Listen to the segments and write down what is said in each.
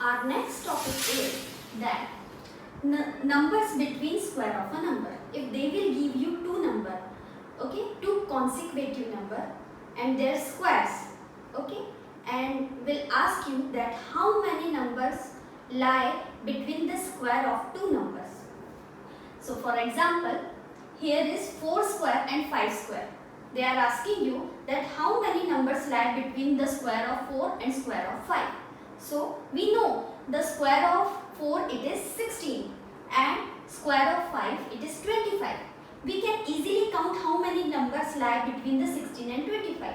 Our next topic is that numbers between square of a number. If they will give you two number, okay, two consecutive number and their squares, okay, and will ask you that how many numbers lie between the square of two numbers. So for example, here is 4 square and 5 square. They are asking you that how many numbers lie between the square of 4 and square of 5. So we know the square of 4 it is 16 and square of 5 it is 25. We can easily count how many numbers lie between the 16 and 25.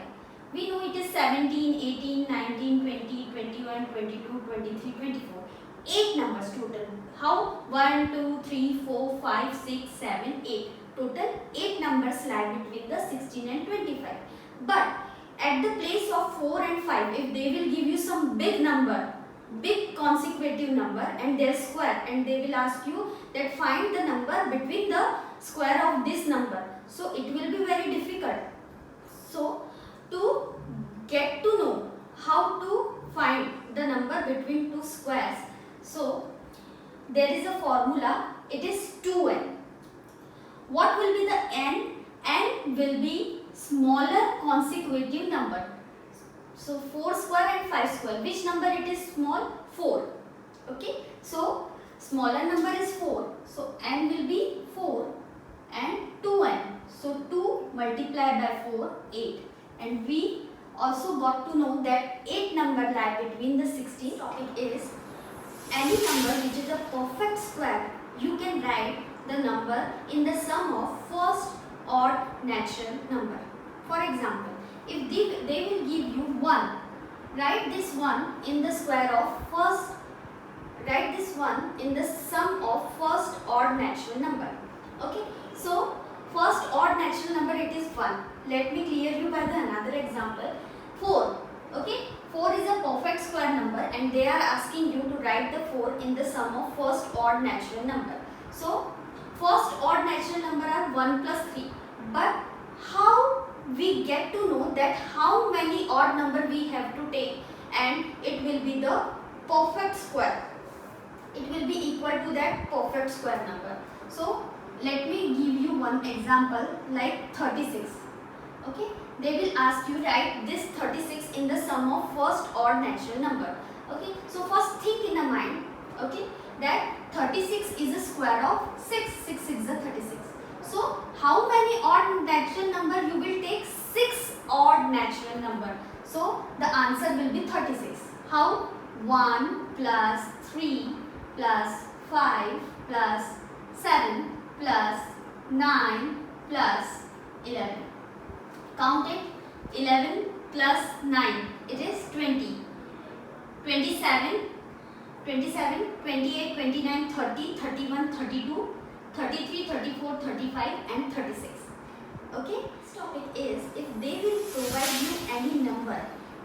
We know it is 17, 18, 19, 20, 21, 22, 23, 24. 8 numbers total. How? 1, 2, 3, 4, 5, 6, 7, 8. Total 8 numbers lie between the 16 and 25. But at the place of 4 and 5, if they will give you some big number, big consecutive number and their square, and they will ask you that find the number between the square of this number. So it will be very difficult. So to get to know how to find the number between two squares, so there is a formula, it is 2n. What will be the n? N will be smaller consecutive number. So 4 square and 5 square, which number it is small? 4. Okay, so smaller number is 4. So n will be 4 and 2n. So 2 multiplied by 4, 8. And we also got to know that 8 number lie between the 16. Topic is any number which is a perfect square. You can write the number in the sum of first odd natural number. For example, if they will give you 1, write this 1 in the square of first, write this 1 in the sum of first odd natural number. Okay, so first odd natural number it is 1. Let me clear you by the another example. 4. Okay, 4 is a perfect square number and they are asking you to write the 4 in the sum of first odd natural number. So first odd natural number are 1 plus 3. But how we get to know that how many odd number we have to take and it will be the perfect square. It will be equal to that perfect square number. So let me give you one example like 36. Okay, they will ask you write this 36 in the sum of first odd natural number. Okay, so first think in a mind, okay, that 36 is a square of 6. 6 is a 36. So how many odd natural number you will take? 6 odd natural number. So the answer will be 36. How? 1 plus 3 plus 5 plus 7 plus 9 plus 11. Count it. 11 plus 9. It is 20. 27, 28, 29, 30, 31, 32, 33, 34, 35 and 36. Okay. This topic is if they will provide you any number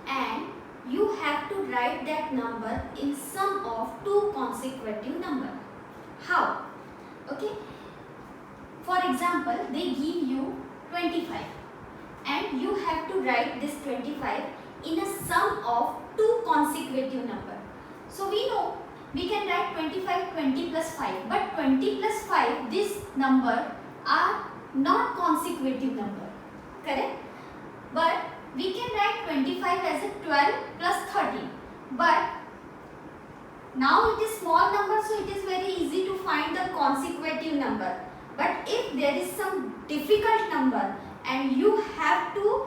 and you have to write that number in sum of two consecutive number. How? Okay. For example, they give you 25 and you have to write this 25 in a sum of two consecutive number. So we know we can write 25, 20 plus 5, but 20 plus 5, this number are not consecutive number, correct? But we can write 25 as a 12 plus 13, but now it is small number, so it is very easy to find the consecutive number. But if there is some difficult number and you have to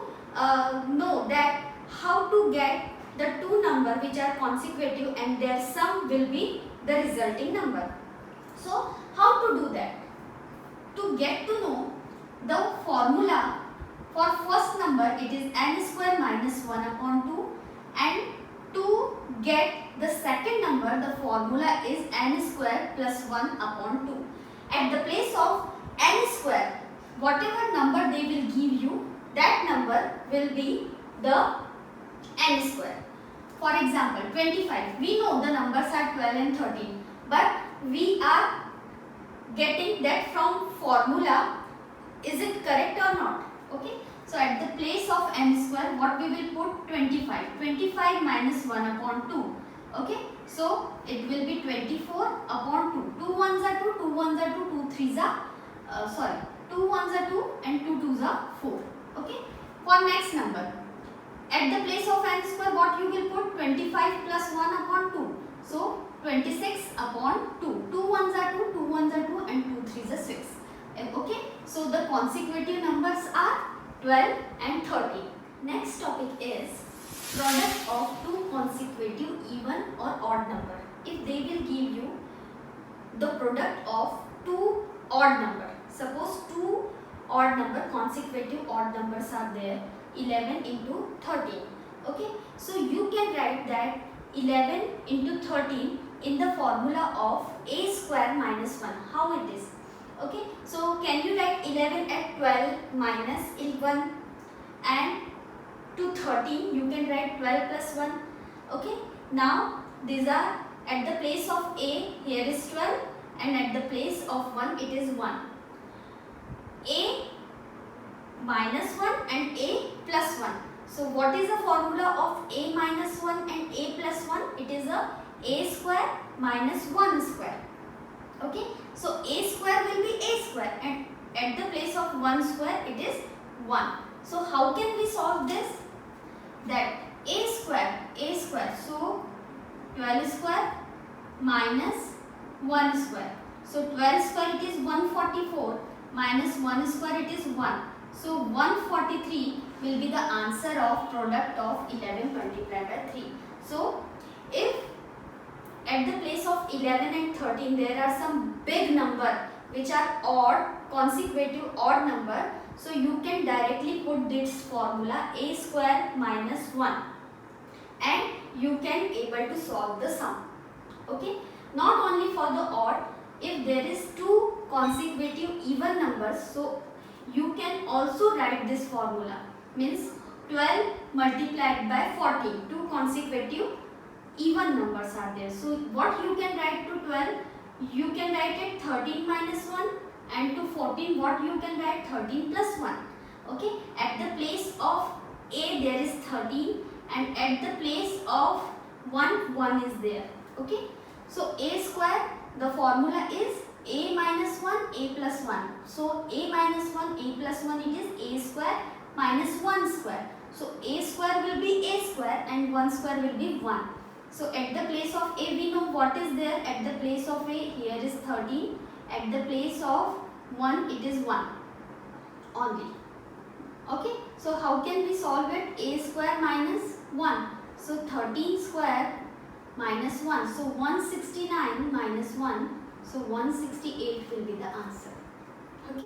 know that how to get the two number which are consecutive and their sum will be the resulting number. So how to do that? To get to know the formula for first number, it is n square minus 1 upon 2, and to get the second number, the formula is n square plus 1 upon 2. At the place of n square, whatever number they will give you, that number will be the n square. For example, 25. We know the numbers are 12 and 13. But we are getting that from formula. Is it correct or not? Okay. So at the place of n square, what we will put? 25. 25 minus 1 upon 2. Okay. So it will be 24 upon 2. 2 ones are 2, 2 ones are 2, 2 threes are 2 ones are 2 and 2 twos are 4. Okay. For next number, at the place of n square, what you will put? 25 plus 1 upon 2. So 26 upon 2. 2 ones are 2, 2 ones are 2 and 2 threes are 6. Okay. So the consecutive numbers are 12 and 13. Next topic is product of two consecutive even or odd number. If they will give you the product of two odd number, suppose two odd number, consecutive odd numbers are there, 11 into 13. Okay, so you can write that 11 into 13 in the formula of a square minus 1. How it is? Okay, so can you write 11 at 12 minus 1, and to 13 you can write 12 plus 1. Okay, now these are at the place of a, here is 12, and at the place of 1 it is 1. A minus 1 and a plus 1. So what is the formula of a minus 1 and a plus 1? It is a square minus 1 square. Okay, so a square will be a square, and at the place of 1 square it is 1. So how can we solve this? That a square, so 12 square minus 1 square. So 12 square it is 144 minus 1 square it is 1. So 143 will be the answer of product of 11 multiplied by 3. So if at the place of 11 and 13 there are some big number which are odd, consecutive odd number, so you can directly put this formula a square minus 1 and you can able to solve the sum. Okay, not only for the odd, if there is two consecutive even numbers, so you can also write this formula, means 12 multiplied by 14, two consecutive even numbers are there. So what you can write to 12? You can write it 13 minus 1, and to 14 what you can write? 13 plus 1. Okay, at the place of a there is 13 and at the place of 1 is there. Okay, so a square, the formula is a minus 1 a plus 1. So a minus 1 a plus 1 it is a square minus 1 square. So a square will be a square and 1 square will be 1. So at the place of a we know what is there. At the place of a, here is 13. At the place of 1 it is 1 only. Okay, so how can we solve it? A square minus 1. So 13 square minus 1. So 169 minus 1. So 168 will